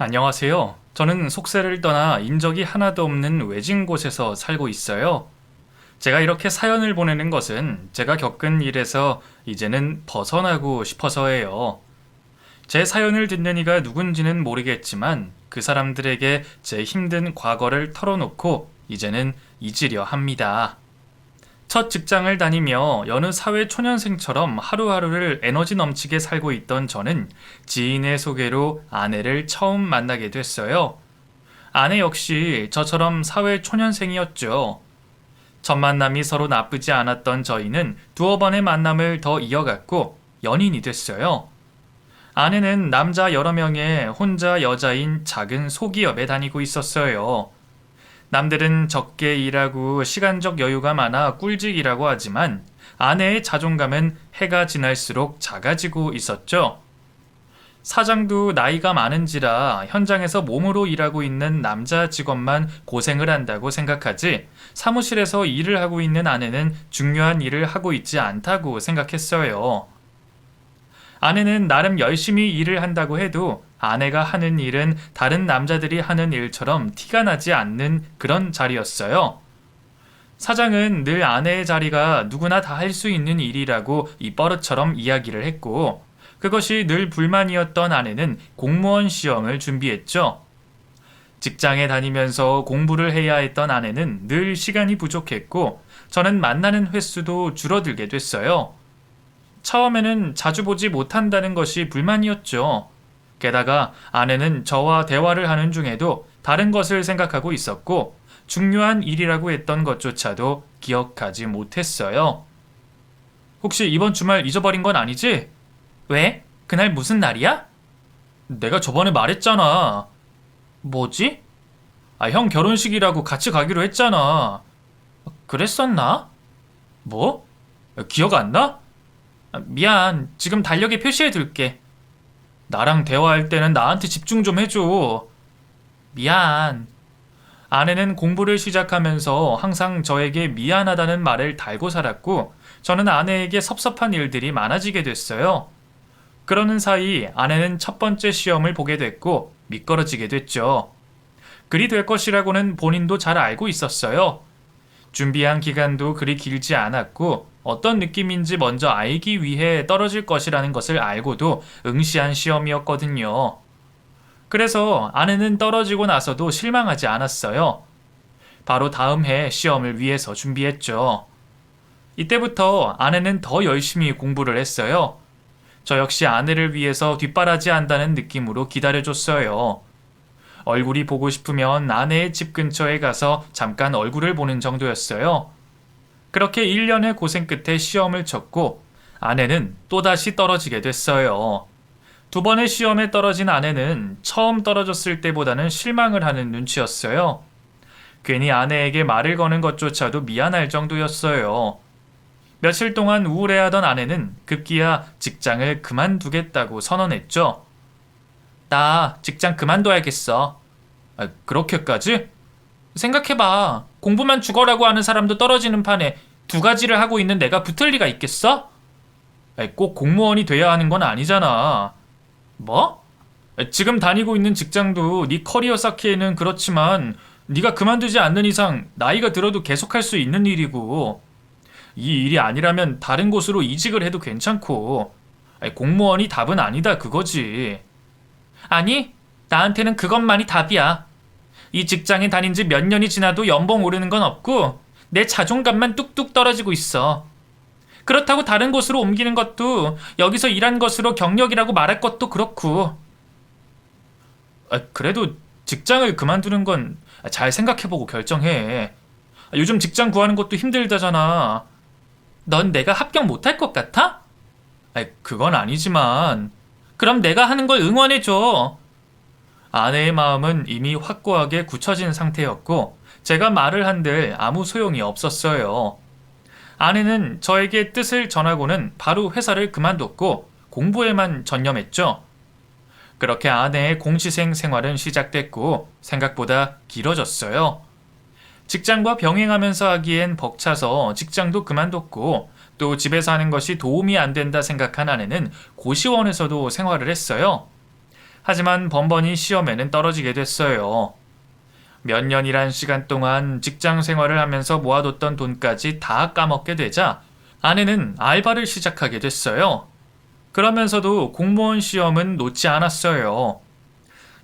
안녕하세요. 저는 속세를 떠나 인적이 하나도 없는 외진 곳에서 살고 있어요. 제가 이렇게 사연을 보내는 것은 제가 겪은 일에서 이제는 벗어나고 싶어서예요. 제 사연을 듣는 이가 누군지는 모르겠지만 그 사람들에게 제 힘든 과거를 털어놓고 이제는 잊으려 합니다. 첫 직장을 다니며 여느 사회 초년생처럼 하루하루를 에너지 넘치게 살고 있던 저는 지인의 소개로 아내를 처음 만나게 됐어요. 아내 역시 저처럼 사회 초년생이었죠. 첫 만남이 서로 나쁘지 않았던 저희는 두어 번의 만남을 더 이어갔고 연인이 됐어요. 아내는 남자 여러 명의 혼자 여자인 작은 소기업에 다니고 있었어요. 남들은 적게 일하고 시간적 여유가 많아 꿀직이라고 하지만 아내의 자존감은 해가 지날수록 작아지고 있었죠. 사장도 나이가 많은지라 현장에서 몸으로 일하고 있는 남자 직원만 고생을 한다고 생각하지 사무실에서 일을 하고 있는 아내는 중요한 일을 하고 있지 않다고 생각했어요. 아내는 나름 열심히 일을 한다고 해도 아내가 하는 일은 다른 남자들이 하는 일처럼 티가 나지 않는 그런 자리였어요. 사장은 늘 아내의 자리가 누구나 다 할 수 있는 일이라고 입버릇처럼 이야기를 했고, 그것이 늘 불만이었던 아내는 공무원 시험을 준비했죠. 직장에 다니면서 공부를 해야 했던 아내는 늘 시간이 부족했고, 저는 만나는 횟수도 줄어들게 됐어요. 처음에는 자주 보지 못한다는 것이 불만이었죠. 게다가 아내는 저와 대화를 하는 중에도 다른 것을 생각하고 있었고 중요한 일이라고 했던 것조차도 기억하지 못했어요. 혹시 이번 주말 잊어버린 건 아니지? 왜? 그날 무슨 날이야? 내가 저번에 말했잖아. 뭐지? 형 결혼식이라고 같이 가기로 했잖아. 그랬었나? 뭐? 기억 안 나? 미안. 지금 달력에 표시해둘게. 나랑 대화할 때는 나한테 집중 좀 해줘. 미안. 아내는 공부를 시작하면서 항상 저에게 미안하다는 말을 달고 살았고, 저는 아내에게 섭섭한 일들이 많아지게 됐어요. 그러는 사이 아내는 첫 번째 시험을 보게 됐고, 미끄러지게 됐죠. 그리 될 것이라고는 본인도 잘 알고 있었어요. 준비한 기간도 그리 길지 않았고 어떤 느낌인지 먼저 알기 위해 떨어질 것이라는 것을 알고도 응시한 시험이었거든요. 그래서 아내는 떨어지고 나서도 실망하지 않았어요. 바로 다음 해 시험을 위해서 준비했죠. 이때부터 아내는 더 열심히 공부를 했어요. 저 역시 아내를 위해서 뒷바라지 한다는 느낌으로 기다려줬어요. 얼굴이 보고 싶으면 아내의 집 근처에 가서 잠깐 얼굴을 보는 정도였어요. 그렇게 1년의 고생 끝에 시험을 쳤고 아내는 또다시 떨어지게 됐어요. 두 번의 시험에 떨어진 아내는 처음 떨어졌을 때보다는 실망을 하는 눈치였어요. 괜히 아내에게 말을 거는 것조차도 미안할 정도였어요. 며칠 동안 우울해하던 아내는 급기야 직장을 그만두겠다고 선언했죠. 나 직장 그만둬야겠어. 그렇게까지? 생각해봐. 공부만 죽어라고 하는 사람도 떨어지는 판에 두 가지를 하고 있는 내가 붙을 리가 있겠어? 꼭 공무원이 돼야 하는 건 아니잖아. 뭐? 지금 다니고 있는 직장도 네 커리어 쌓기에는 그렇지만 네가 그만두지 않는 이상 나이가 들어도 계속할 수 있는 일이고 이 일이 아니라면 다른 곳으로 이직을 해도 괜찮고 공무원이 답은 아니다 그거지. 아니, 나한테는 그것만이 답이야. 이 직장에 다닌 지 몇 년이 지나도 연봉 오르는 건 없고 내 자존감만 뚝뚝 떨어지고 있어. 그렇다고 다른 곳으로 옮기는 것도 여기서 일한 것으로 경력이라고 말할 것도 그렇고. 그래도 직장을 그만두는 건 잘 생각해보고 결정해. 요즘 직장 구하는 것도 힘들다잖아. 넌 내가 합격 못할 것 같아? 그건 아니지만. 그럼 내가 하는 걸 응원해줘. 아내의 마음은 이미 확고하게 굳혀진 상태였고 제가 말을 한들 아무 소용이 없었어요. 아내는 저에게 뜻을 전하고는 바로 회사를 그만뒀고 공부에만 전념했죠. 그렇게 아내의 공시생 생활은 시작됐고 생각보다 길어졌어요. 직장과 병행하면서 하기엔 벅차서 직장도 그만뒀고 또 집에서 하는 것이 도움이 안 된다 생각한 아내는 고시원에서도 생활을 했어요. 하지만 번번이 시험에는 떨어지게 됐어요. 몇 년이란 시간 동안 직장 생활을 하면서 모아뒀던 돈까지 다 까먹게 되자 아내는 알바를 시작하게 됐어요. 그러면서도 공무원 시험은 놓지 않았어요.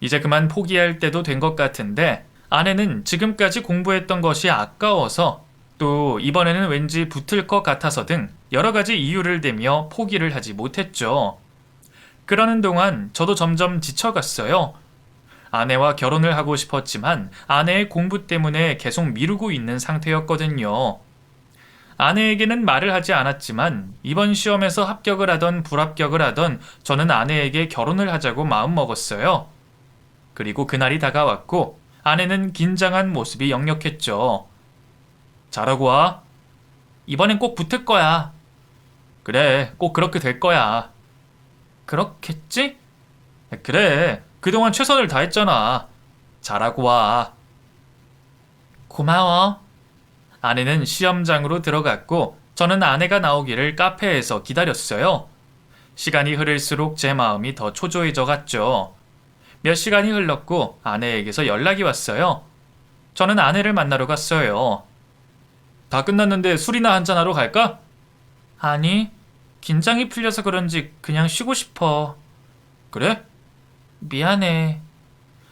이제 그만 포기할 때도 된 것 같은데 아내는 지금까지 공부했던 것이 아까워서 또 이번에는 왠지 붙을 것 같아서 등 여러 가지 이유를 대며 포기를 하지 못했죠. 그러는 동안 저도 점점 지쳐갔어요. 아내와 결혼을 하고 싶었지만 아내의 공부 때문에 계속 미루고 있는 상태였거든요. 아내에게는 말을 하지 않았지만 이번 시험에서 합격을 하던 불합격을 하던 저는 아내에게 결혼을 하자고 마음먹었어요. 그리고 그날이 다가왔고 아내는 긴장한 모습이 역력했죠. 잘하고 와. 이번엔 꼭 붙을 거야. 그래, 꼭 그렇게 될 거야. 그렇겠지? 그래, 그동안 최선을 다했잖아. 잘하고 와. 고마워. 아내는 시험장으로 들어갔고 저는 아내가 나오기를 카페에서 기다렸어요. 시간이 흐를수록 제 마음이 더 초조해져 갔죠. 몇 시간이 흘렀고 아내에게서 연락이 왔어요. 저는 아내를 만나러 갔어요. 다 끝났는데 술이나 한잔하러 갈까? 아니, 긴장이 풀려서 그런지 그냥 쉬고 싶어. 그래? 미안해.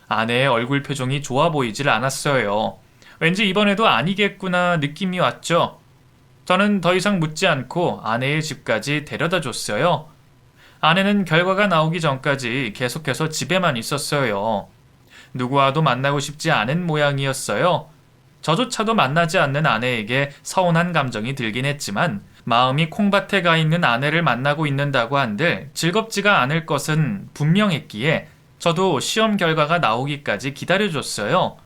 아내의 얼굴 표정이 좋아 보이질 않았어요. 왠지 이번에도 아니겠구나 느낌이 왔죠. 저는 더 이상 묻지 않고 아내의 집까지 데려다 줬어요. 아내는 결과가 나오기 전까지 계속해서 집에만 있었어요. 누구와도 만나고 싶지 않은 모양이었어요. 저조차도 만나지 않는 아내에게 서운한 감정이 들긴 했지만 마음이 콩밭에 가 있는 아내를 만나고 있는다고 한들 즐겁지가 않을 것은 분명했기에 저도 시험 결과가 나오기까지 기다려줬어요.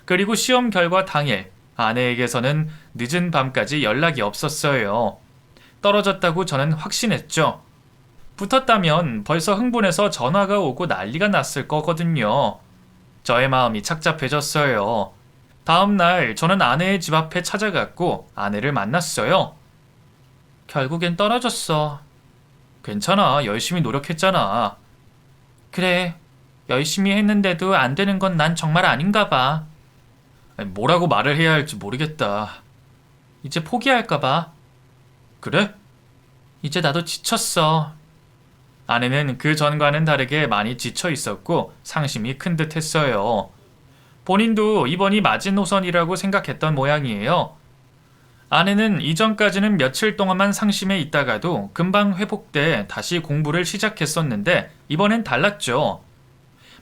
그리고 시험 결과 당일 아내에게서는 늦은 밤까지 연락이 없었어요. 떨어졌다고 저는 확신했죠. 붙었다면 벌써 흥분해서 전화가 오고 난리가 났을 거거든요. 저의 마음이 착잡해졌어요. 다음 날 저는 아내의 집 앞에 찾아갔고 아내를 만났어요. 결국엔 떨어졌어. 괜찮아. 열심히 노력했잖아. 그래. 열심히 했는데도 안 되는 건 난 정말 아닌가 봐. 뭐라고 말을 해야 할지 모르겠다. 이제 포기할까 봐. 그래? 이제 나도 지쳤어. 아내는 그 전과는 다르게 많이 지쳐 있었고 상심이 큰 듯 했어요. 본인도 이번이 마지노선이라고 생각했던 모양이에요. 아내는 이전까지는 며칠 동안만 상심해 있다가도 금방 회복돼 다시 공부를 시작했었는데 이번엔 달랐죠.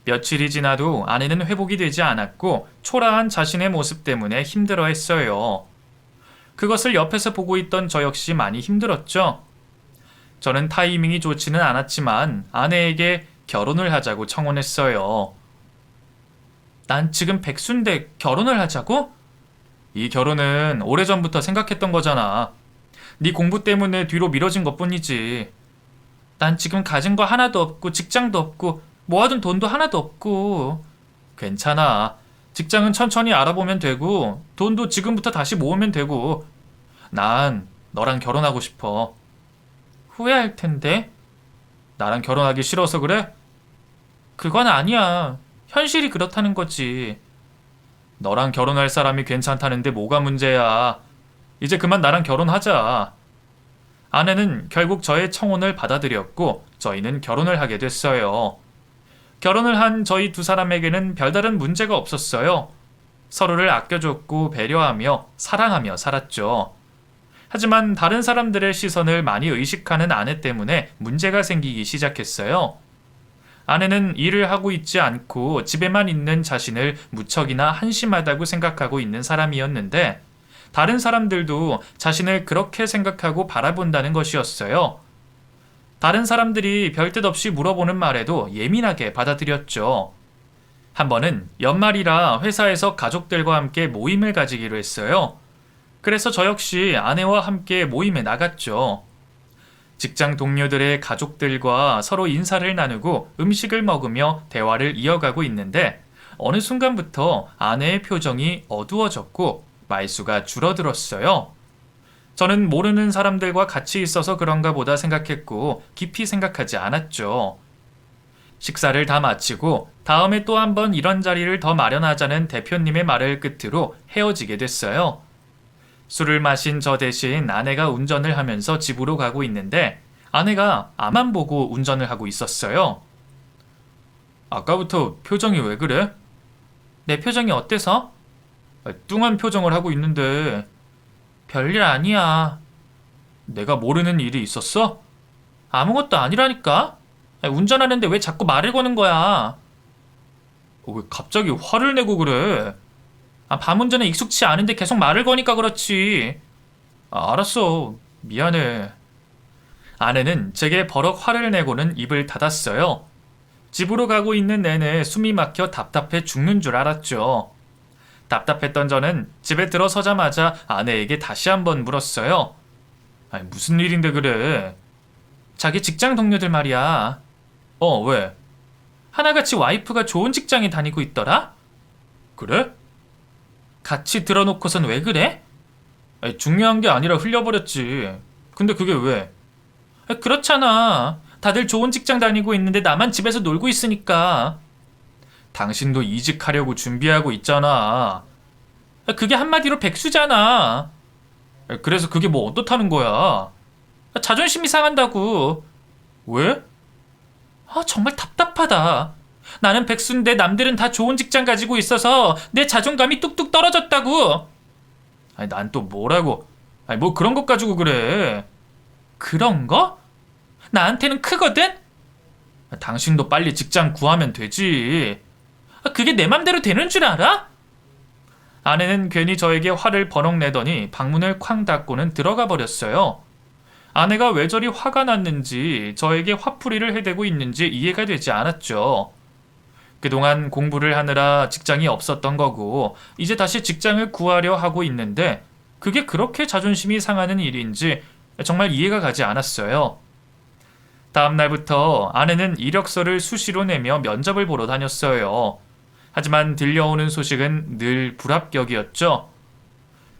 며칠이 지나도 아내는 회복이 되지 않았고 초라한 자신의 모습 때문에 힘들어했어요. 그것을 옆에서 보고 있던 저 역시 많이 힘들었죠. 저는 타이밍이 좋지는 않았지만 아내에게 결혼을 하자고 청혼했어요. 난 지금 백수인데 결혼을 하자고? 이 결혼은 오래전부터 생각했던 거잖아. 네 공부 때문에 뒤로 미뤄진 것뿐이지. 난 지금 가진 거 하나도 없고 직장도 없고 모아둔 돈도 하나도 없고. 괜찮아. 직장은 천천히 알아보면 되고 돈도 지금부터 다시 모으면 되고. 난 너랑 결혼하고 싶어. 후회할 텐데. 나랑 결혼하기 싫어서 그래? 그건 아니야. 현실이 그렇다는 거지. 너랑 결혼할 사람이 괜찮다는데 뭐가 문제야. 이제 그만 나랑 결혼하자. 아내는 결국 저의 청혼을 받아들였고 저희는 결혼을 하게 됐어요. 결혼을 한 저희 두 사람에게는 별다른 문제가 없었어요. 서로를 아껴줬고 배려하며 사랑하며 살았죠. 하지만 다른 사람들의 시선을 많이 의식하는 아내 때문에 문제가 생기기 시작했어요. 아내는 일을 하고 있지 않고 집에만 있는 자신을 무척이나 한심하다고 생각하고 있는 사람이었는데 다른 사람들도 자신을 그렇게 생각하고 바라본다는 것이었어요. 다른 사람들이 별뜻 없이 물어보는 말에도 예민하게 받아들였죠. 한 번은 연말이라 회사에서 가족들과 함께 모임을 가지기로 했어요. 그래서 저 역시 아내와 함께 모임에 나갔죠. 직장 동료들의 가족들과 서로 인사를 나누고 음식을 먹으며 대화를 이어가고 있는데 어느 순간부터 아내의 표정이 어두워졌고 말수가 줄어들었어요. 저는 모르는 사람들과 같이 있어서 그런가 보다 생각했고 깊이 생각하지 않았죠. 식사를 다 마치고 다음에 또 한 번 이런 자리를 더 마련하자는 대표님의 말을 끝으로 헤어지게 됐어요. 술을 마신 저 대신 아내가 운전을 하면서 집으로 가고 있는데 아내가 앞만 보고 운전을 하고 있었어요. 아까부터 표정이 왜 그래? 내 표정이 어때서? 뚱한 표정을 하고 있는데. 별일 아니야. 내가 모르는 일이 있었어? 아무것도 아니라니까. 운전하는데 왜 자꾸 말을 거는 거야? 왜 갑자기 화를 내고 그래? 밤 운전에 익숙치 않은데 계속 말을 거니까 그렇지. 알았어. 미안해. 아내는 제게 버럭 화를 내고는 입을 닫았어요. 집으로 가고 있는 내내 숨이 막혀 답답해 죽는 줄 알았죠. 답답했던 저는 집에 들어서자마자 아내에게 다시 한번 물었어요. 무슨 일인데 그래? 자기 직장 동료들 말이야. 왜? 하나같이 와이프가 좋은 직장에 다니고 있더라? 그래? 같이 들어놓고선 왜 그래? 중요한 게 아니라 흘려버렸지. 근데 그게 왜? 그렇잖아. 다들 좋은 직장 다니고 있는데 나만 집에서 놀고 있으니까. 당신도 이직하려고 준비하고 있잖아. 그게 한마디로 백수잖아. 그래서 그게 뭐 어떻다는 거야? 자존심이 상한다고. 왜? 정말 답답하다. 나는 백수인데 남들은 다 좋은 직장 가지고 있어서 내 자존감이 뚝뚝 떨어졌다고. 난 또 뭐라고. 뭐 그런 것 가지고 그래. 그런 거? 나한테는 크거든? 당신도 빨리 직장 구하면 되지. 그게 내 맘대로 되는 줄 알아? 아내는 괜히 저에게 화를 버럭 내더니 방문을 쾅 닫고는 들어가 버렸어요. 아내가 왜 저리 화가 났는지, 저에게 화풀이를 해대고 있는지 이해가 되지 않았죠. 그동안 공부를 하느라 직장이 없었던 거고 이제 다시 직장을 구하려 하고 있는데 그게 그렇게 자존심이 상하는 일인지 정말 이해가 가지 않았어요. 다음 날부터 아내는 이력서를 수시로 내며 면접을 보러 다녔어요. 하지만 들려오는 소식은 늘 불합격이었죠.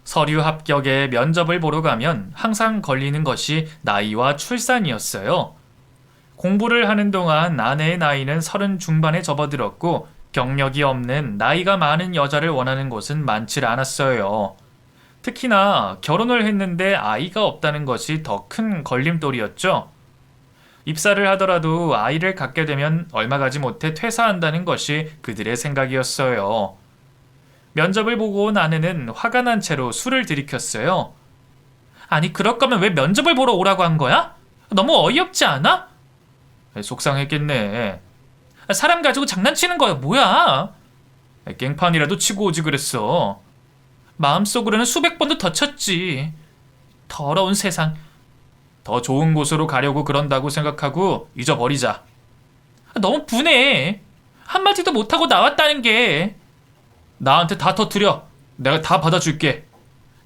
서류 합격에 면접을 보러 가면 항상 걸리는 것이 나이와 출산이었어요. 공부를 하는 동안 아내의 나이는 30 중반에 접어들었고 경력이 없는 나이가 많은 여자를 원하는 곳은 많지 않았어요. 특히나 결혼을 했는데 아이가 없다는 것이 더 큰 걸림돌이었죠. 입사를 하더라도 아이를 갖게 되면 얼마 가지 못해 퇴사한다는 것이 그들의 생각이었어요. 면접을 보고 온 아내는 화가 난 채로 술을 들이켰어요. 아니 그럴 거면 왜 면접을 보러 오라고 한 거야? 너무 어이없지 않아? 속상했겠네. 사람 가지고 장난치는 거야 뭐야? 깽판이라도 치고 오지 그랬어. 마음속으로는 수백 번도 더 쳤지. 더러운 세상. 더 좋은 곳으로 가려고 그런다고 생각하고 잊어버리자. 너무 분해. 한마디도 못하고 나왔다는 게. 나한테 다 터뜨려. 내가 다 받아줄게.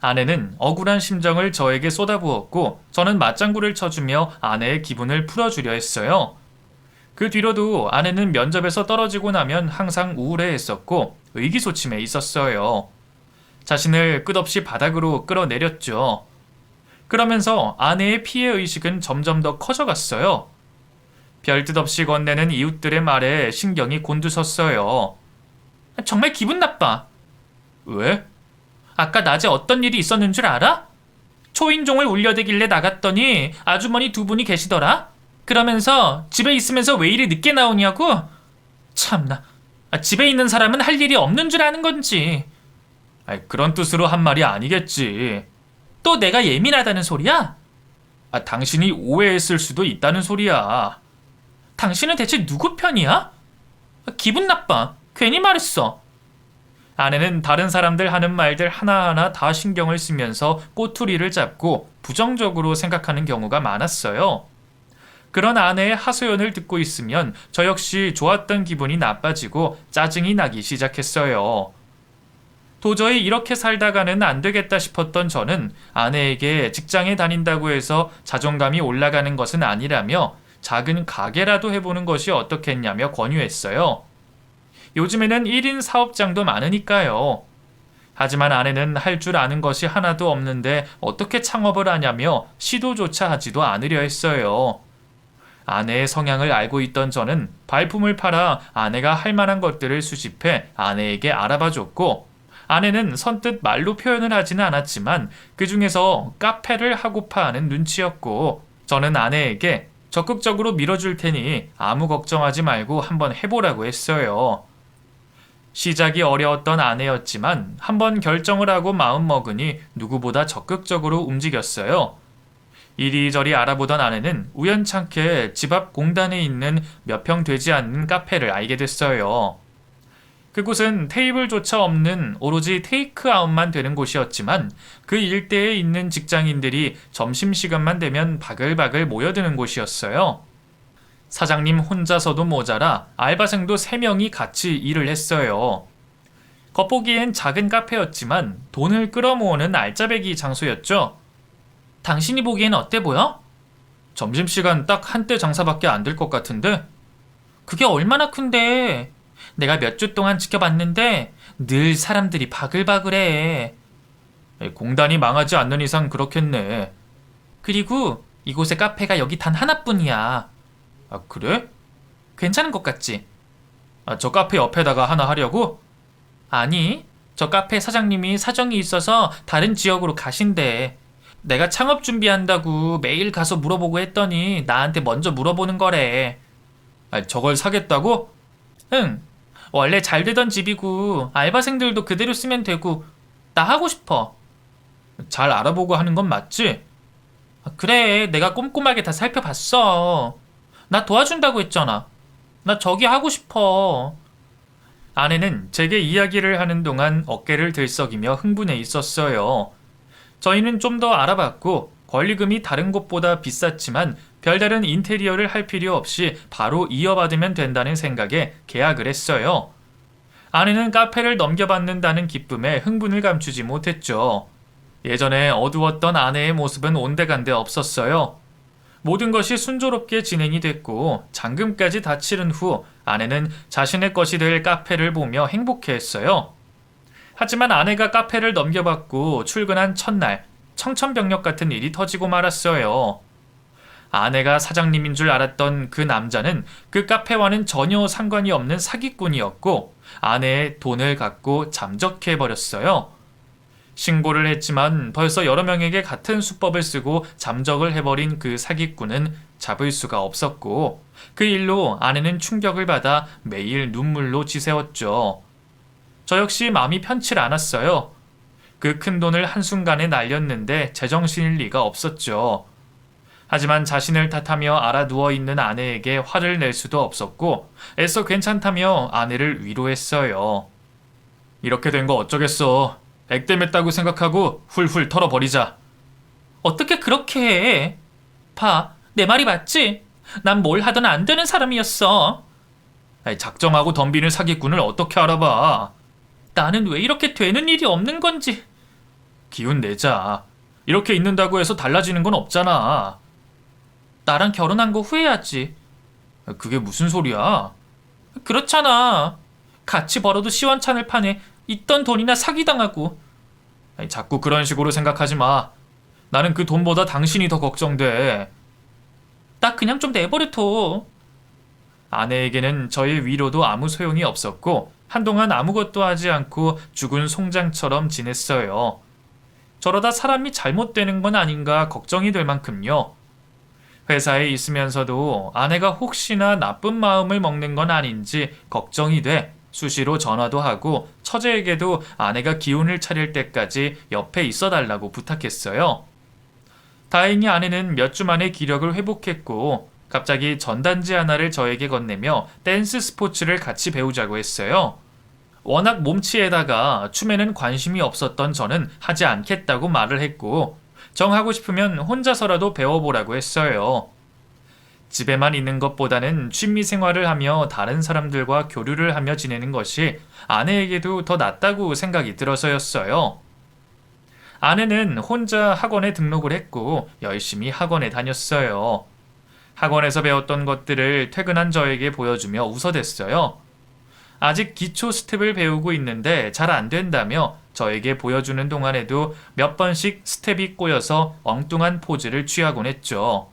아내는 억울한 심정을 저에게 쏟아부었고 저는 맞장구를 쳐주며 아내의 기분을 풀어주려 했어요. 그 뒤로도 아내는 면접에서 떨어지고 나면 항상 우울해했었고 의기소침해 있었어요. 자신을 끝없이 바닥으로 끌어내렸죠. 그러면서 아내의 피해의식은 점점 더 커져갔어요. 별뜻 없이 건네는 이웃들의 말에 신경이 곤두섰어요. 정말 기분 나빠. 왜? 아까 낮에 어떤 일이 있었는 줄 알아? 초인종을 울려대길래 나갔더니 아주머니 두 분이 계시더라. 그러면서 집에 있으면서 왜 이리 늦게 나오냐고? 참나. 집에 있는 사람은 할 일이 없는 줄 아는 건지. 그런 뜻으로 한 말이 아니겠지. 또 내가 예민하다는 소리야? 당신이 오해했을 수도 있다는 소리야. 당신은 대체 누구 편이야? 기분 나빠. 괜히 말했어. 아내는 다른 사람들 하는 말들 하나하나 다 신경을 쓰면서 꼬투리를 잡고 부정적으로 생각하는 경우가 많았어요. 그런 아내의 하소연을 듣고 있으면 저 역시 좋았던 기분이 나빠지고 짜증이 나기 시작했어요. 도저히 이렇게 살다가는 안 되겠다 싶었던 저는 아내에게 직장에 다닌다고 해서 자존감이 올라가는 것은 아니라며 작은 가게라도 해보는 것이 어떻겠냐며 권유했어요. 요즘에는 1인 사업장도 많으니까요. 하지만 아내는 할 줄 아는 것이 하나도 없는데 어떻게 창업을 하냐며 시도조차 하지도 않으려 했어요. 아내의 성향을 알고 있던 저는 발품을 팔아 아내가 할 만한 것들을 수집해 아내에게 알아봐 줬고, 아내는 선뜻 말로 표현을 하지는 않았지만 그 중에서 카페를 하고파 하는 눈치였고, 저는 아내에게 적극적으로 밀어줄 테니 아무 걱정하지 말고 한번 해보라고 했어요. 시작이 어려웠던 아내였지만 한번 결정을 하고 마음 먹으니 누구보다 적극적으로 움직였어요. 이리저리 알아보던 아내는 우연찮게 집 앞 공단에 있는 몇 평 되지 않는 카페를 알게 됐어요. 그곳은 테이블조차 없는 오로지 테이크아웃만 되는 곳이었지만 그 일대에 있는 직장인들이 점심시간만 되면 바글바글 모여드는 곳이었어요. 사장님 혼자서도 모자라 알바생도 3명이 같이 일을 했어요. 겉보기엔 작은 카페였지만 돈을 끌어모으는 알짜배기 장소였죠. 당신이 보기엔 어때 보여? 점심시간 딱 한때 장사밖에 안 될 것 같은데? 그게 얼마나 큰데? 내가 몇 주 동안 지켜봤는데 늘 사람들이 바글바글해. 공단이 망하지 않는 이상 그렇겠네. 그리고 이곳의 카페가 여기 단 하나뿐이야. 아, 그래? 괜찮은 것 같지? 아, 저 카페 옆에다가 하나 하려고? 아니, 저 카페 사장님이 사정이 있어서 다른 지역으로 가신대. 내가 창업 준비한다고 매일 가서 물어보고 했더니 나한테 먼저 물어보는 거래. 아, 저걸 사겠다고? 응. 원래 잘 되던 집이고 알바생들도 그대로 쓰면 되고 나 하고 싶어. 잘 알아보고 하는 건 맞지? 아, 그래, 내가 꼼꼼하게 다 살펴봤어. 나 도와준다고 했잖아. 나 저기 하고 싶어. 아내는 제게 이야기를 하는 동안 어깨를 들썩이며 흥분해 있었어요. 저희는 좀 더 알아봤고 권리금이 다른 곳보다 비쌌지만 별다른 인테리어를 할 필요 없이 바로 이어받으면 된다는 생각에 계약을 했어요. 아내는 카페를 넘겨받는다는 기쁨에 흥분을 감추지 못했죠. 예전에 어두웠던 아내의 모습은 온데간데 없었어요. 모든 것이 순조롭게 진행이 됐고 잔금까지 다 치른 후 아내는 자신의 것이 될 카페를 보며 행복해했어요. 하지만 아내가 카페를 넘겨받고 출근한 첫날 청천벽력 같은 일이 터지고 말았어요. 아내가 사장님인 줄 알았던 그 남자는 그 카페와는 전혀 상관이 없는 사기꾼이었고 아내의 돈을 갖고 잠적해버렸어요. 신고를 했지만 벌써 여러 명에게 같은 수법을 쓰고 잠적을 해버린 그 사기꾼은 잡을 수가 없었고 그 일로 아내는 충격을 받아 매일 눈물로 지새웠죠. 저 역시 마음이 편치 않았어요. 그 큰 돈을 한순간에 날렸는데 제정신일 리가 없었죠. 하지만 자신을 탓하며 알아누워 있는 아내에게 화를 낼 수도 없었고 애써 괜찮다며 아내를 위로했어요. 이렇게 된 거 어쩌겠어. 액땜했다고 생각하고 훌훌 털어버리자. 어떻게 그렇게 해? 봐, 내 말이 맞지? 난 뭘 하든 안 되는 사람이었어. 작정하고 덤비는 사기꾼을 어떻게 알아봐. 나는 왜 이렇게 되는 일이 없는 건지. 기운 내자. 이렇게 있는다고 해서 달라지는 건 없잖아. 나랑 결혼한 거 후회하지. 그게 무슨 소리야? 그렇잖아. 같이 벌어도 시원찮을 판에 있던 돈이나 사기당하고. 자꾸 그런 식으로 생각하지 마. 나는 그 돈보다 당신이 더 걱정돼. 나 그냥 좀 내버려둬. 아내에게는 저의 위로도 아무 소용이 없었고 한동안 아무것도 하지 않고 죽은 송장처럼 지냈어요. 저러다 사람이 잘못되는 건 아닌가 걱정이 될 만큼요. 회사에 있으면서도 아내가 혹시나 나쁜 마음을 먹는 건 아닌지 걱정이 돼 수시로 전화도 하고 처제에게도 아내가 기운을 차릴 때까지 옆에 있어달라고 부탁했어요. 다행히 아내는 몇 주 만에 기력을 회복했고 갑자기 전단지 하나를 저에게 건네며 댄스 스포츠를 같이 배우자고 했어요. 워낙 몸치에다가 춤에는 관심이 없었던 저는 하지 않겠다고 말을 했고 정하고 싶으면 혼자서라도 배워보라고 했어요. 집에만 있는 것보다는 취미 생활을 하며 다른 사람들과 교류를 하며 지내는 것이 아내에게도 더 낫다고 생각이 들어서였어요. 아내는 혼자 학원에 등록을 했고 열심히 학원에 다녔어요. 학원에서 배웠던 것들을 퇴근한 저에게 보여주며 웃어댔어요. 아직 기초 스텝을 배우고 있는데 잘 안 된다며 저에게 보여주는 동안에도 몇 번씩 스텝이 꼬여서 엉뚱한 포즈를 취하곤 했죠.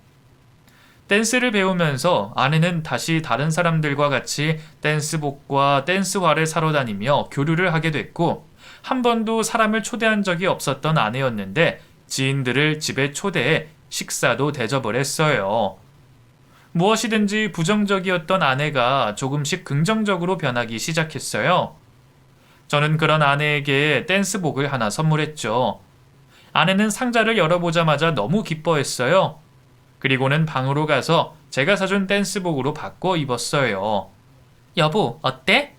댄스를 배우면서 아내는 다시 다른 사람들과 같이 댄스복과 댄스화를 사러 다니며 교류를 하게 됐고, 한 번도 사람을 초대한 적이 없었던 아내였는데 지인들을 집에 초대해 식사도 대접을 했어요. 무엇이든지 부정적이었던 아내가 조금씩 긍정적으로 변하기 시작했어요. 저는 그런 아내에게 댄스복을 하나 선물했죠. 아내는 상자를 열어보자마자 너무 기뻐했어요. 그리고는 방으로 가서 제가 사준 댄스복으로 바꿔 입었어요. 여보, 어때?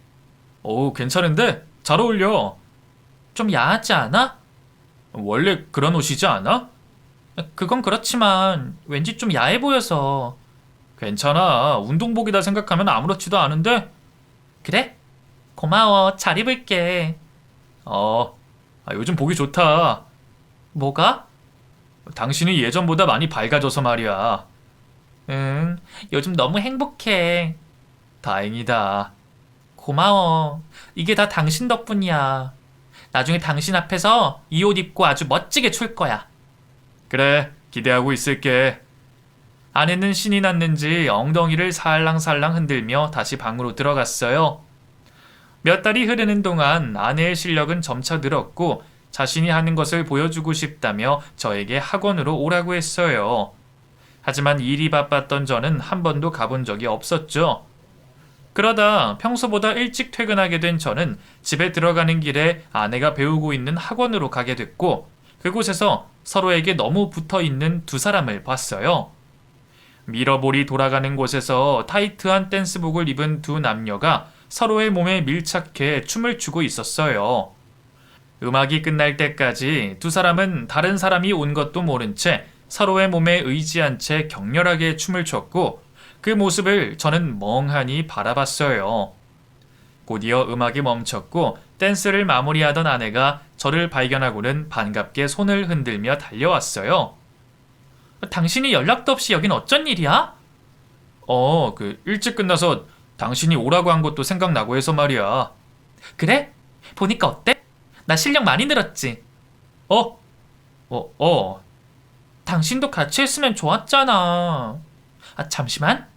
오, 괜찮은데? 잘 어울려. 좀 야하지 않아? 원래 그런 옷이지 않아? 그건 그렇지만 왠지 좀 야해 보여서. 괜찮아. 운동복이다 생각하면 아무렇지도 않은데? 그래? 고마워. 잘 입을게. 요즘 보기 좋다. 뭐가? 당신이 예전보다 많이 밝아져서 말이야. 응, 요즘 너무 행복해. 다행이다. 고마워. 이게 다 당신 덕분이야. 나중에 당신 앞에서 이 옷 입고 아주 멋지게 출 거야. 그래, 기대하고 있을게. 아내는 신이 났는지 엉덩이를 살랑살랑 흔들며 다시 방으로 들어갔어요. 몇 달이 흐르는 동안 아내의 실력은 점차 늘었고 자신이 하는 것을 보여주고 싶다며 저에게 학원으로 오라고 했어요. 하지만 일이 바빴던 저는 한 번도 가본 적이 없었죠. 그러다 평소보다 일찍 퇴근하게 된 저는 집에 들어가는 길에 아내가 배우고 있는 학원으로 가게 됐고, 그곳에서 서로에게 너무 붙어 있는 두 사람을 봤어요. 미러볼이 돌아가는 곳에서 타이트한 댄스복을 입은 두 남녀가 서로의 몸에 밀착해 춤을 추고 있었어요. 음악이 끝날 때까지 두 사람은 다른 사람이 온 것도 모른 채 서로의 몸에 의지한 채 격렬하게 춤을 췄고, 그 모습을 저는 멍하니 바라봤어요. 곧이어 음악이 멈췄고 댄스를 마무리하던 아내가 저를 발견하고는 반갑게 손을 흔들며 달려왔어요. 당신이 연락도 없이 여긴 어쩐 일이야? 일찍 끝나서 당신이 오라고 한 것도 생각나고 해서 말이야. 그래? 보니까 어때? 나 실력 많이 늘었지? 당신도 같이 했으면 좋았잖아. 잠시만.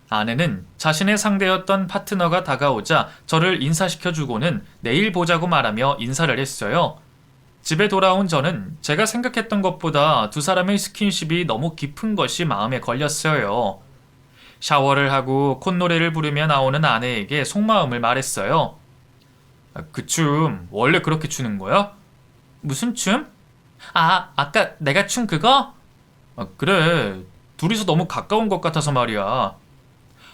아내는 자신의 상대였던 파트너가 다가오자 저를 인사시켜주고는 내일 보자고 말하며 인사를 했어요. 집에 돌아온 저는 제가 생각했던 것보다 두 사람의 스킨십이 너무 깊은 것이 마음에 걸렸어요. 샤워를 하고 콧노래를 부르며 나오는 아내에게 속마음을 말했어요. 그 춤 원래 그렇게 추는 거야? 무슨 춤? 아까 내가 춘 그거? 그래. 둘이서 너무 가까운 것 같아서 말이야.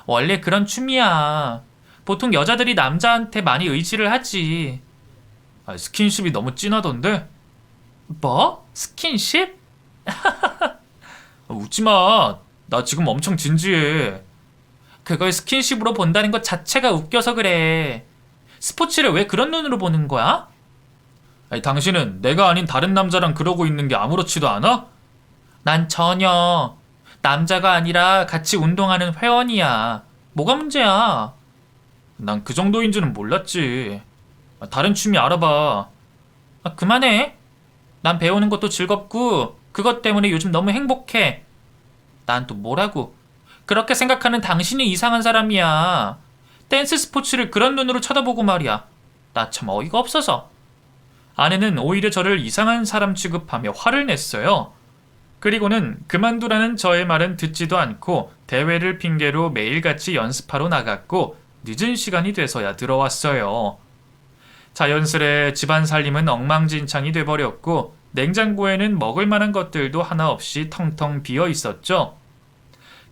원래 그런 춤이야. 보통 여자들이 남자한테 많이 의지를 하지. 스킨십이 너무 진하던데? 뭐? 스킨십? 웃지 마. 나 지금 엄청 진지해. 그걸 스킨십으로 본다는 것 자체가 웃겨서 그래. 스포츠를 왜 그런 눈으로 보는 거야? 당신은 내가 아닌 다른 남자랑 그러고 있는 게 아무렇지도 않아? 난 전혀. 남자가 아니라 같이 운동하는 회원이야. 뭐가 문제야? 난 그 정도인지는 몰랐지. 다른 취미 알아봐. 그만해. 난 배우는 것도 즐겁고 그것 때문에 요즘 너무 행복해. 난 또 뭐라고. 그렇게 생각하는 당신이 이상한 사람이야. 댄스 스포츠를 그런 눈으로 쳐다보고 말이야. 나 참 어이가 없어서. 아내는 오히려 저를 이상한 사람 취급하며 화를 냈어요. 그리고는 그만두라는 저의 말은 듣지도 않고 대회를 핑계로 매일같이 연습하러 나갔고 늦은 시간이 돼서야 들어왔어요. 자연스레 집안 살림은 엉망진창이 돼버렸고 냉장고에는 먹을 만한 것들도 하나 없이 텅텅 비어 있었죠.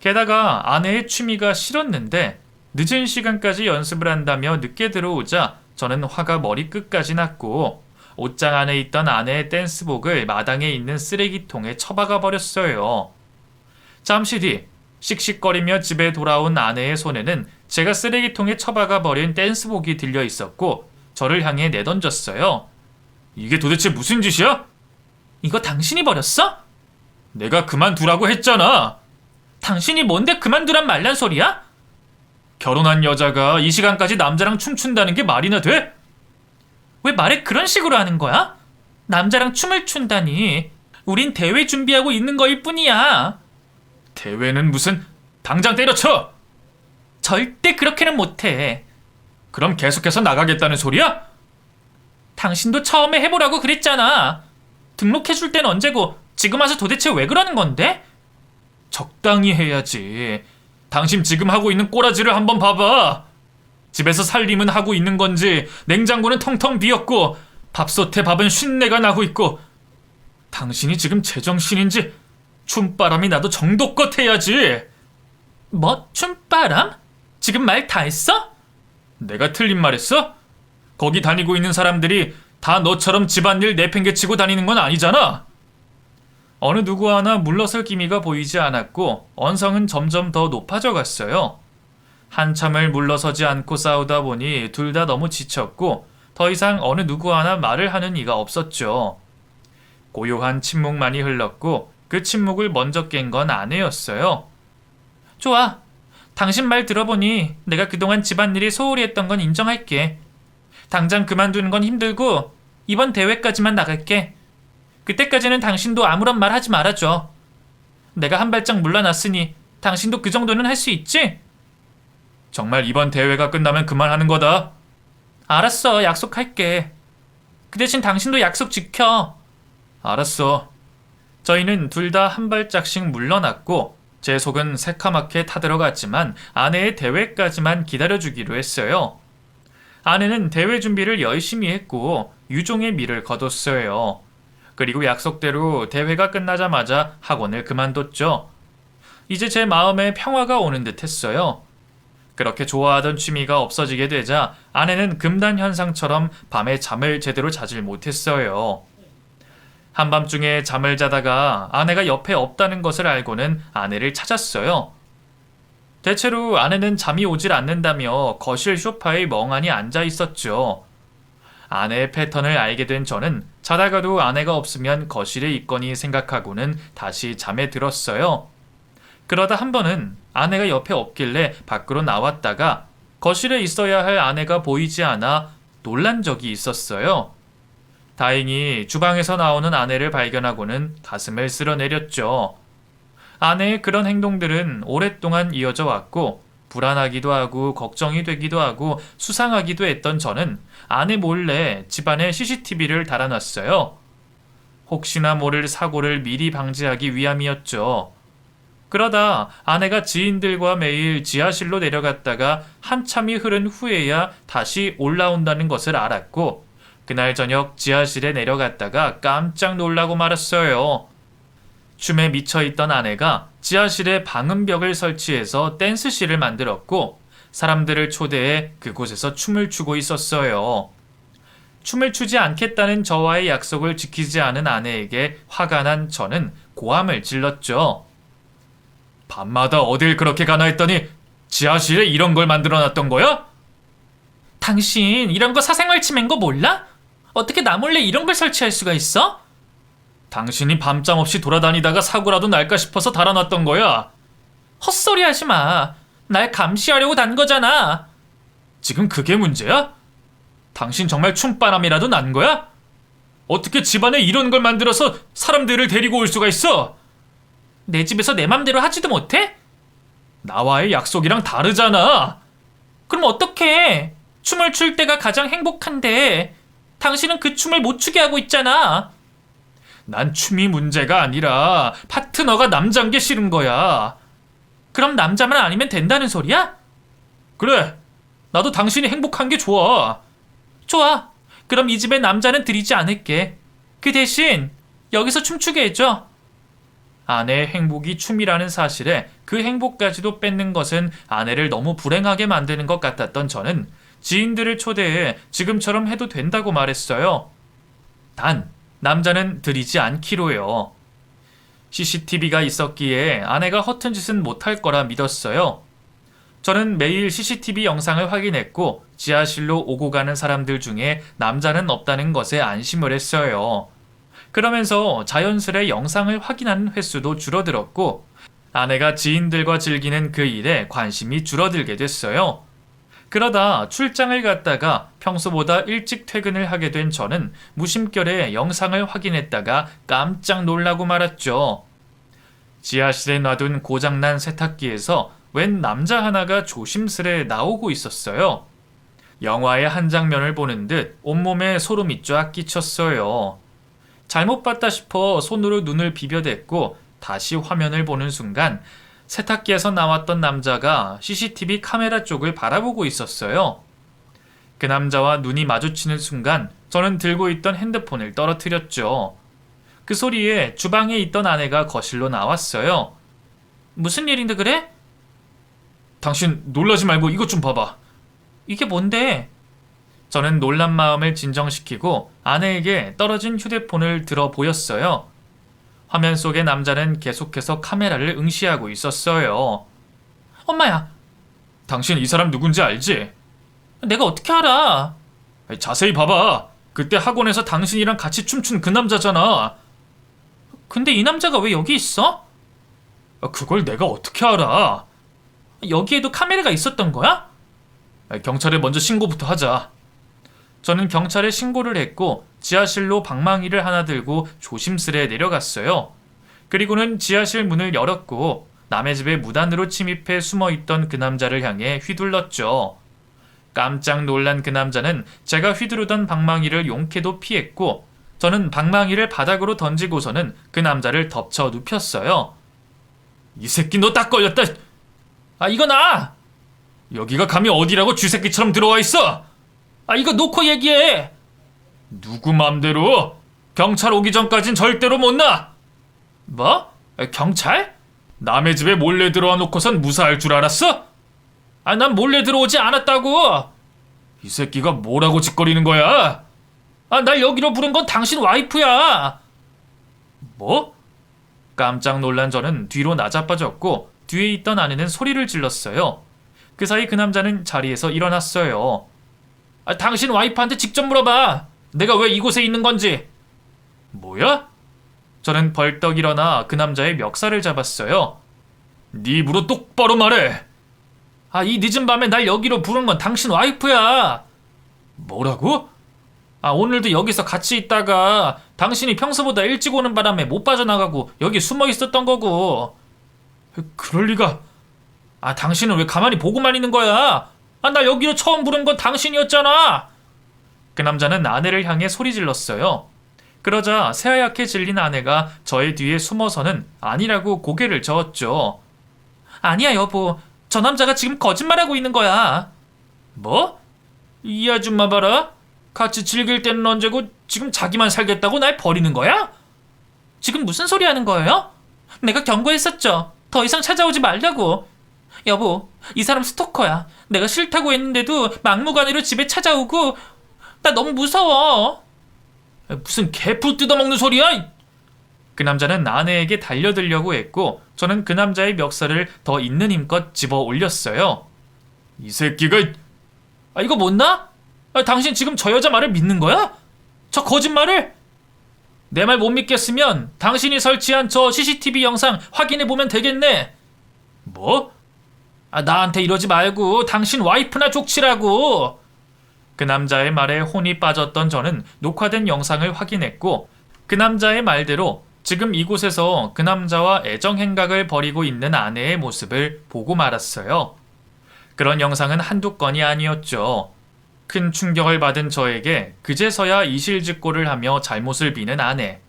게다가 아내의 취미가 싫었는데 늦은 시간까지 연습을 한다며 늦게 들어오자 저는 화가 머리끝까지 났고 옷장 안에 있던 아내의 댄스복을 마당에 있는 쓰레기통에 처박아 버렸어요. 잠시 뒤 씩씩거리며 집에 돌아온 아내의 손에는 제가 쓰레기통에 처박아 버린 댄스복이 들려 있었고 저를 향해 내던졌어요. 이게 도대체 무슨 짓이야? 이거 당신이 버렸어? 내가 그만두라고 했잖아. 당신이 뭔데 그만두란 말란 소리야? 결혼한 여자가 이 시간까지 남자랑 춤춘다는 게 말이나 돼? 왜 말을 그런 식으로 하는 거야? 남자랑 춤을 춘다니. 우린 대회 준비하고 있는 거일 뿐이야. 대회는 무슨... 당장 때려쳐! 절대 그렇게는 못해. 그럼 계속해서 나가겠다는 소리야? 당신도 처음에 해보라고 그랬잖아. 등록해줄 땐 언제고 지금 와서 도대체 왜 그러는 건데? 적당히 해야지. 당신 지금 하고 있는 꼬라지를 한번 봐봐. 집에서 살림은 하고 있는 건지 냉장고는 텅텅 비었고 밥솥에 밥은 쉰내가 나고 있고 당신이 지금 제정신인지 춤바람이 나도 정도껏 해야지. 뭐? 춤바람? 지금 말 다 했어? 내가 틀린 말 했어? 거기 다니고 있는 사람들이 다 너처럼 집안일 내팽개치고 다니는 건 아니잖아. 어느 누구 하나 물러설 기미가 보이지 않았고 언성은 점점 더 높아져 갔어요. 한참을 물러서지 않고 싸우다 보니 둘 다 너무 지쳤고 더 이상 어느 누구 하나 말을 하는 이가 없었죠. 고요한 침묵만이 흘렀고 그 침묵을 먼저 깬 건 아내였어요. 좋아. 당신 말 들어보니 내가 그동안 집안일이 소홀히 했던 건 인정할게. 당장 그만두는 건 힘들고 이번 대회까지만 나갈게. 그때까지는 당신도 아무런 말 하지 말아줘. 내가 한 발짝 물러났으니 당신도 그 정도는 할 수 있지? 정말 이번 대회가 끝나면 그만하는 거다. 알았어, 약속할게. 그 대신 당신도 약속 지켜. 알았어. 저희는 둘 다 한 발짝씩 물러났고 제 속은 새카맣게 타들어갔지만 아내의 대회까지만 기다려주기로 했어요. 아내는 대회 준비를 열심히 했고 유종의 미를 거뒀어요. 그리고 약속대로 대회가 끝나자마자 학원을 그만뒀죠. 이제 제 마음에 평화가 오는 듯 했어요. 그렇게 좋아하던 취미가 없어지게 되자 아내는 금단 현상처럼 밤에 잠을 제대로 자질 못했어요. 한밤중에 잠을 자다가 아내가 옆에 없다는 것을 알고는 아내를 찾았어요. 대체로 아내는 잠이 오질 않는다며 거실 소파에 멍하니 앉아 있었죠. 아내의 패턴을 알게 된 저는 자다가도 아내가 없으면 거실에 있거니 생각하고는 다시 잠에 들었어요. 그러다 한 번은 아내가 옆에 없길래 밖으로 나왔다가 거실에 있어야 할 아내가 보이지 않아 놀란 적이 있었어요. 다행히 주방에서 나오는 아내를 발견하고는 가슴을 쓸어내렸죠. 아내의 그런 행동들은 오랫동안 이어져 왔고 불안하기도 하고 걱정이 되기도 하고 수상하기도 했던 저는 아내 몰래 집안에 CCTV를 달아놨어요. 혹시나 모를 사고를 미리 방지하기 위함이었죠. 그러다 아내가 지인들과 매일 지하실로 내려갔다가 한참이 흐른 후에야 다시 올라온다는 것을 알았고 그날 저녁 지하실에 내려갔다가 깜짝 놀라고 말았어요. 춤에 미쳐있던 아내가 지하실에 방음벽을 설치해서 댄스실을 만들었고 사람들을 초대해 그곳에서 춤을 추고 있었어요. 춤을 추지 않겠다는 저와의 약속을 지키지 않은 아내에게 화가 난 저는 고함을 질렀죠. 밤마다 어딜 그렇게 가나 했더니 지하실에 이런 걸 만들어놨던 거야? 당신 이런 거 사생활 침해인 거 몰라? 어떻게 나 몰래 이런 걸 설치할 수가 있어? 당신이 밤잠 없이 돌아다니다가 사고라도 날까 싶어서 달아놨던 거야. 헛소리 하지 마. 날 감시하려고 단 거잖아. 지금 그게 문제야? 당신 정말 춤바람이라도 난 거야? 어떻게 집안에 이런 걸 만들어서 사람들을 데리고 올 수가 있어? 내 집에서 내 맘대로 하지도 못해? 나와의 약속이랑 다르잖아. 그럼 어떡해? 춤을 출 때가 가장 행복한데 당신은 그 춤을 못 추게 하고 있잖아. 난 춤이 문제가 아니라 파트너가 남잔 게 싫은 거야. 그럼 남자만 아니면 된다는 소리야? 그래. 나도 당신이 행복한 게 좋아. 좋아. 그럼 이 집에 남자는 들이지 않을게. 그 대신 여기서 춤추게 해줘. 아내의 행복이 춤이라는 사실에 그 행복까지도 뺏는 것은 아내를 너무 불행하게 만드는 것 같았던 저는 지인들을 초대해 지금처럼 해도 된다고 말했어요. 단, 남자는 들이지 않기로요. CCTV가 있었기에 아내가 허튼 짓은 못할 거라 믿었어요. 저는 매일 CCTV 영상을 확인했고 지하실로 오고 가는 사람들 중에 남자는 없다는 것에 안심을 했어요. 그러면서 자연스레 영상을 확인하는 횟수도 줄어들었고 아내가 지인들과 즐기는 그 일에 관심이 줄어들게 됐어요. 그러다 출장을 갔다가 평소보다 일찍 퇴근을 하게 된 저는 무심결에 영상을 확인했다가 깜짝 놀라고 말았죠. 지하실에 놔둔 고장난 세탁기에서 웬 남자 하나가 조심스레 나오고 있었어요. 영화의 한 장면을 보는 듯 온몸에 소름이 쫙 끼쳤어요. 잘못 봤다 싶어 손으로 눈을 비벼댔고 다시 화면을 보는 순간 세탁기에서 나왔던 남자가 CCTV 카메라 쪽을 바라보고 있었어요. 그 남자와 눈이 마주치는 순간 저는 들고 있던 핸드폰을 떨어뜨렸죠. 그 소리에 주방에 있던 아내가 거실로 나왔어요. 무슨 일인데 그래? 당신 놀라지 말고 이것 좀 봐봐. 이게 뭔데? 저는 놀란 마음을 진정시키고 아내에게 떨어진 휴대폰을 들어 보였어요. 화면 속의 남자는 계속해서 카메라를 응시하고 있었어요. 엄마야, 당신 이 사람 누군지 알지? 내가 어떻게 알아? 자세히 봐봐. 그때 학원에서 당신이랑 같이 춤춘 그 남자잖아. 근데 이 남자가 왜 여기 있어? 그걸 내가 어떻게 알아? 여기에도 카메라가 있었던 거야? 경찰에 먼저 신고부터 하자. 저는 경찰에 신고를 했고 지하실로 방망이를 하나 들고 조심스레 내려갔어요. 그리고는 지하실 문을 열었고 남의 집에 무단으로 침입해 숨어있던 그 남자를 향해 휘둘렀죠. 깜짝 놀란 그 남자는 제가 휘두르던 방망이를 용케도 피했고 저는 방망이를 바닥으로 던지고서는 그 남자를 덮쳐 눕혔어요. 이 새끼 너 딱 걸렸다. 이거 나! 여기가 감히 어디라고 쥐새끼처럼 들어와 있어? 이거 놓고 얘기해! 누구 맘대로? 경찰 오기 전까진 절대로 못 나! 뭐? 경찰? 남의 집에 몰래 들어와 놓고선 무사할 줄 알았어? 난 몰래 들어오지 않았다고! 이 새끼가 뭐라고 짓거리는 거야? 날 여기로 부른 건 당신 와이프야! 뭐? 깜짝 놀란 저는 뒤로 나자빠졌고 뒤에 있던 아내는 소리를 질렀어요. 그 사이 그 남자는 자리에서 일어났어요. 당신 와이프한테 직접 물어봐! 내가 왜 이곳에 있는 건지! 뭐야? 저는 벌떡 일어나 그 남자의 멱살을 잡았어요. 네 입으로 똑바로 말해! 이 늦은 밤에 날 여기로 부른 건 당신 와이프야! 뭐라고? 오늘도 여기서 같이 있다가 당신이 평소보다 일찍 오는 바람에 못 빠져나가고 여기 숨어 있었던 거고. 그럴 리가. 당신은 왜 가만히 보고만 있는 거야? 나 여기로 처음 부른 건 당신이었잖아! 그 남자는 아내를 향해 소리 질렀어요. 그러자 새하얗게 질린 아내가 저의 뒤에 숨어서는 아니라고 고개를 저었죠. 아니야 여보, 저 남자가 지금 거짓말하고 있는 거야. 뭐? 이 아줌마 봐라. 같이 즐길 때는 언제고 지금 자기만 살겠다고 날 버리는 거야? 지금 무슨 소리 하는 거예요? 내가 경고했었죠. 더 이상 찾아오지 말라고. 여보, 이 사람 스토커야. 내가 싫다고 했는데도 막무가내로 집에 찾아오고 나 너무 무서워. 무슨 개풀 뜯어먹는 소리야? 그 남자는 아내에게 달려들려고 했고 저는 그 남자의 멱살을 더 있는 힘껏 집어 올렸어요. 이 새끼가... 이거 못나? 당신 지금 저 여자 말을 믿는 거야? 저 거짓말을? 내 말 못 믿겠으면 당신이 설치한 저 CCTV 영상 확인해보면 되겠네. 뭐? 나한테 이러지 말고 당신 와이프나 족치라고. 그 남자의 말에 혼이 빠졌던 저는 녹화된 영상을 확인했고 그 남자의 말대로 지금 이곳에서 그 남자와 애정행각을 벌이고 있는 아내의 모습을 보고 말았어요. 그런 영상은 한두 건이 아니었죠. 큰 충격을 받은 저에게 그제서야 이실직고를 하며 잘못을 비는 아내.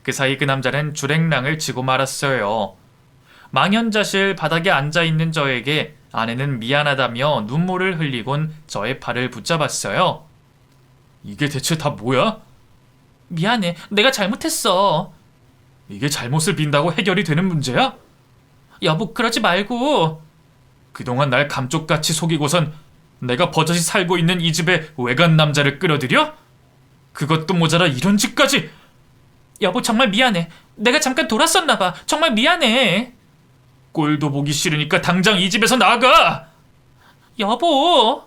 그 사이 그 남자는 주랭랑을 치고 말았어요. 망연자실 바닥에 앉아있는 저에게 아내는 미안하다며 눈물을 흘리곤 저의 팔을 붙잡았어요. 이게 대체 다 뭐야? 미안해, 내가 잘못했어. 이게 잘못을 빈다고 해결이 되는 문제야? 여보, 그러지 말고. 그동안 날 감쪽같이 속이고선 내가 버젓이 살고 있는 이 집에 외간 남자를 끌어들여? 그것도 모자라 이런 짓까지! 여보, 정말 미안해. 내가 잠깐 돌았었나 봐. 정말 미안해. 꼴도 보기 싫으니까 당장 이 집에서 나가! 여보!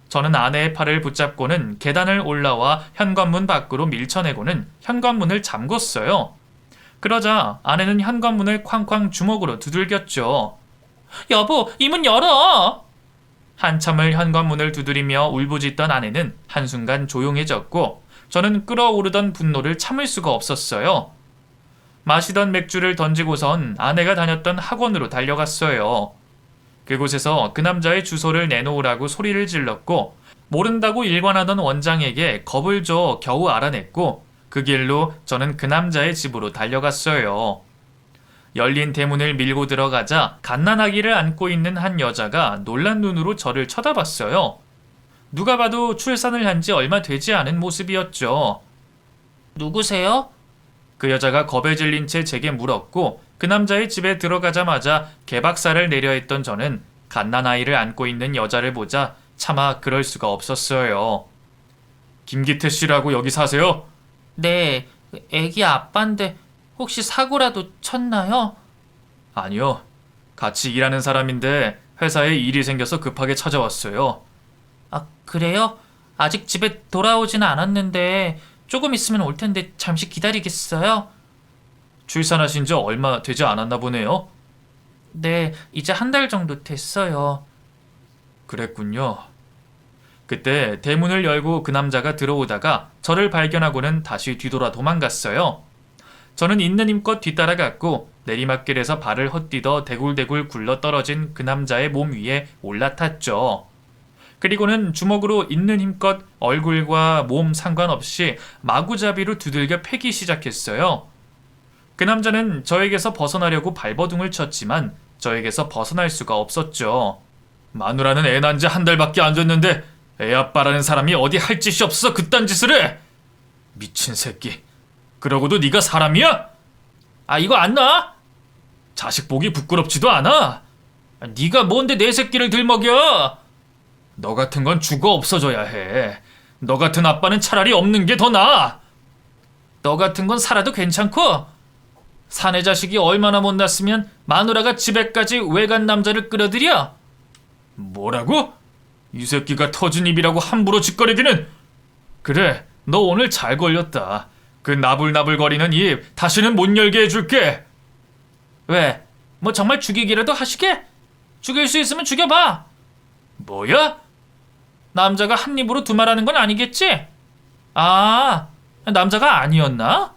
저는 아내의 팔을 붙잡고는 계단을 올라와 현관문 밖으로 밀쳐내고는 현관문을 잠궜어요. 그러자 아내는 현관문을 쾅쾅 주먹으로 두들겼죠. 여보, 이 문 열어! 한참을 현관문을 두드리며 울부짖던 아내는 한순간 조용해졌고 저는 끓어오르던 분노를 참을 수가 없었어요. 마시던 맥주를 던지고선 아내가 다녔던 학원으로 달려갔어요. 그곳에서 그 남자의 주소를 내놓으라고 소리를 질렀고 모른다고 일관하던 원장에게 겁을 줘 겨우 알아냈고 그 길로 저는 그 남자의 집으로 달려갔어요. 열린 대문을 밀고 들어가자 갓난아기를 안고 있는 한 여자가 놀란 눈으로 저를 쳐다봤어요. 누가 봐도 출산을 한 지 얼마 되지 않은 모습이었죠. 누구세요? 그 여자가 겁에 질린 채 제게 물었고 그 남자의 집에 들어가자마자 개박살을 내려 했던 저는 갓난아이를 안고 있는 여자를 보자 차마 그럴 수가 없었어요. 김기태 씨라고 여기 사세요? 네, 애기 아빠인데 혹시 사고라도 쳤나요? 아니요. 같이 일하는 사람인데 회사에 일이 생겨서 급하게 찾아왔어요. 아, 그래요? 아직 집에 돌아오지는 않았는데 조금 있으면 올 텐데 잠시 기다리겠어요? 출산하신 지 얼마 되지 않았나 보네요. 네, 이제 한 달 정도 됐어요. 그랬군요. 그때 대문을 열고 그 남자가 들어오다가 저를 발견하고는 다시 뒤돌아 도망갔어요. 저는 있는 힘껏 뒤따라갔고 내리막길에서 발을 헛디뎌 대굴대굴 굴러 떨어진 그 남자의 몸 위에 올라탔죠. 그리고는 주먹으로 있는 힘껏 얼굴과 몸 상관없이 마구잡이로 두들겨 패기 시작했어요. 그 남자는 저에게서 벗어나려고 발버둥을 쳤지만 저에게서 벗어날 수가 없었죠. 마누라는 애 낳은 지 한 달밖에 안 됐는데 애 아빠라는 사람이 어디 할 짓이 없어 그딴 짓을 해! 미친 새끼. 그러고도 네가 사람이야? 아, 이거 안 나? 자식 보기 부끄럽지도 않아. 네가 뭔데 내 새끼를 들먹여? 너 같은 건 죽어 없어져야 해. 너 같은 아빠는 차라리 없는 게 더 나아. 너 같은 건 살아도 괜찮고 사내 자식이 얼마나 못났으면 마누라가 집에까지 외간 남자를 끌어들여? 뭐라고? 이 새끼가 터진 입이라고 함부로 짓거리기는. 그래, 너 오늘 잘 걸렸다. 그 나불나불거리는 입 다시는 못 열게 해줄게. 왜? 뭐 정말 죽이기라도 하시게? 죽일 수 있으면 죽여봐. 뭐야? 남자가 한 입으로 두말하는 건 아니겠지? 아, 남자가 아니었나?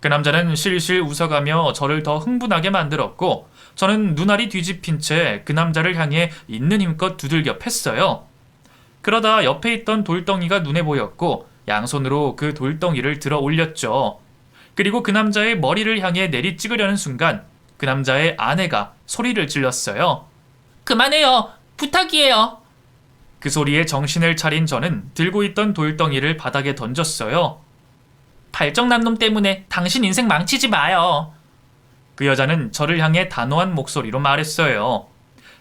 그 남자는 실실 웃어가며 저를 더 흥분하게 만들었고 저는 눈알이 뒤집힌 채 그 남자를 향해 있는 힘껏 두들겨 팼어요. 그러다 옆에 있던 돌덩이가 눈에 보였고 양손으로 그 돌덩이를 들어 올렸죠. 그리고 그 남자의 머리를 향해 내리 찍으려는 순간 그 남자의 아내가 소리를 질렀어요. 그만해요. 부탁이에요. 그 소리에 정신을 차린 저는 들고 있던 돌덩이를 바닥에 던졌어요. 발정난 놈 때문에 당신 인생 망치지 마요. 그 여자는 저를 향해 단호한 목소리로 말했어요.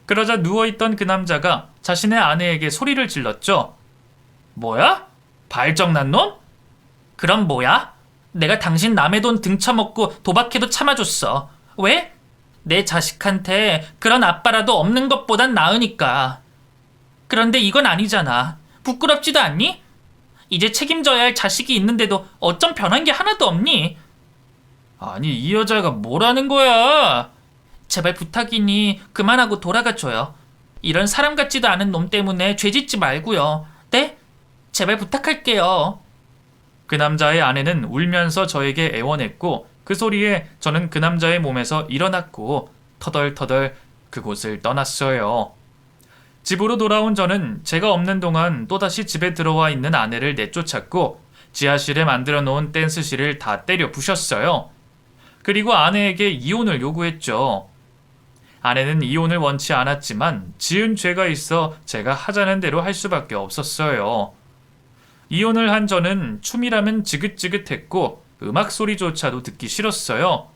그러자 누워있던 그 남자가 자신의 아내에게 소리를 질렀죠. 뭐야? 발정난 놈? 그럼 뭐야? 내가 당신 남의 돈 등쳐먹고 도박해도 참아줬어. 왜? 내 자식한테 그런 아빠라도 없는 것보단 나으니까. 그런데 이건 아니잖아. 부끄럽지도 않니? 이제 책임져야 할 자식이 있는데도 어쩜 변한 게 하나도 없니? 아니, 이 여자가 뭐라는 거야? 제발 부탁이니 그만하고 돌아가줘요. 이런 사람 같지도 않은 놈 때문에 죄짓지 말고요. 네? 제발 부탁할게요. 그 남자의 아내는 울면서 저에게 애원했고 그 소리에 저는 그 남자의 몸에서 일어났고 터덜터덜 그곳을 떠났어요. 집으로 돌아온 저는 제가 없는 동안 또다시 집에 들어와 있는 아내를 내쫓았고 지하실에 만들어 놓은 댄스실을 다 때려 부셨어요. 그리고 아내에게 이혼을 요구했죠. 아내는 이혼을 원치 않았지만 지은 죄가 있어 제가 하자는 대로 할 수밖에 없었어요. 이혼을 한 저는 춤이라면 지긋지긋했고 음악 소리조차도 듣기 싫었어요.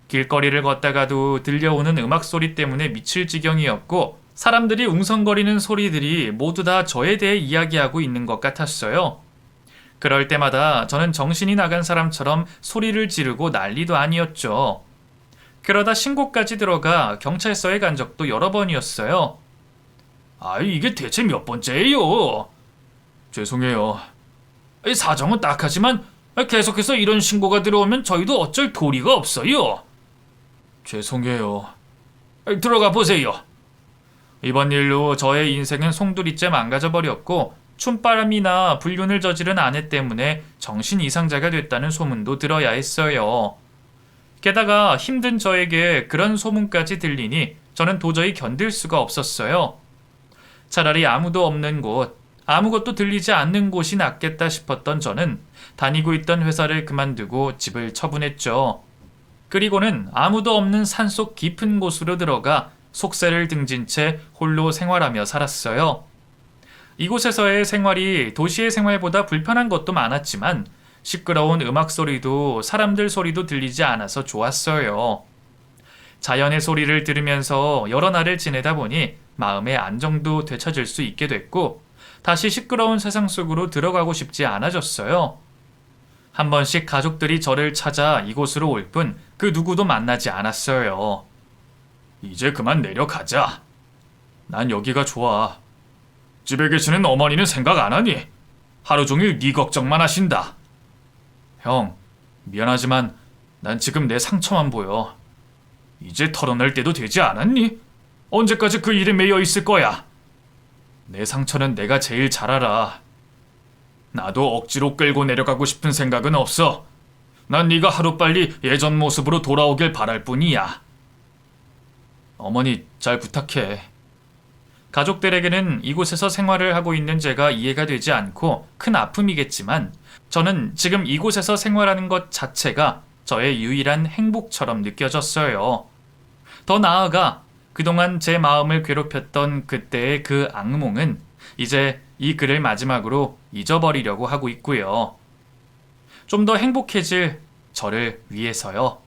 길거리를 걷다가도 들려오는 음악 소리 때문에 미칠 지경이었고 사람들이 웅성거리는 소리들이 모두 다 저에 대해 이야기하고 있는 것 같았어요. 그럴 때마다 저는 정신이 나간 사람처럼 소리를 지르고 난리도 아니었죠. 그러다 신고까지 들어가 경찰서에 간 적도 여러 번이었어요. 아이, 이게 대체 몇 번째예요? 죄송해요. 사정은 딱하지만 계속해서 이런 신고가 들어오면 저희도 어쩔 도리가 없어요. 죄송해요. 들어가 보세요. 이번 일로 저의 인생은 송두리째 망가져 버렸고 춤바람이나 불륜을 저지른 아내 때문에 정신 이상자가 됐다는 소문도 들어야 했어요. 게다가 힘든 저에게 그런 소문까지 들리니 저는 도저히 견딜 수가 없었어요. 차라리 아무도 없는 곳, 아무것도 들리지 않는 곳이 낫겠다 싶었던 저는 다니고 있던 회사를 그만두고 집을 처분했죠. 그리고는 아무도 없는 산속 깊은 곳으로 들어가 속세를 등진 채 홀로 생활하며 살았어요. 이곳에서의 생활이 도시의 생활보다 불편한 것도 많았지만 시끄러운 음악 소리도 사람들 소리도 들리지 않아서 좋았어요. 자연의 소리를 들으면서 여러 날을 지내다 보니 마음의 안정도 되찾을 수 있게 됐고 다시 시끄러운 세상 속으로 들어가고 싶지 않아졌어요. 한 번씩 가족들이 저를 찾아 이곳으로 올 뿐 그 누구도 만나지 않았어요. 이제 그만 내려가자. 난 여기가 좋아. 집에 계시는 어머니는 생각 안 하니? 하루 종일 네 걱정만 하신다. 형, 미안하지만 난 지금 내 상처만 보여. 이제 털어낼 때도 되지 않았니? 언제까지 그 일에 매여 있을 거야? 내 상처는 내가 제일 잘 알아. 나도 억지로 끌고 내려가고 싶은 생각은 없어. 난 네가 하루빨리 예전 모습으로 돌아오길 바랄 뿐이야. 어머니, 잘 부탁해. 가족들에게는 이곳에서 생활을 하고 있는 제가 이해가 되지 않고 큰 아픔이겠지만 저는 지금 이곳에서 생활하는 것 자체가 저의 유일한 행복처럼 느껴졌어요. 더 나아가 그동안 제 마음을 괴롭혔던 그때의 그 악몽은 이제 이 글을 마지막으로 잊어버리려고 하고 있고요. 좀 더 행복해질 저를 위해서요.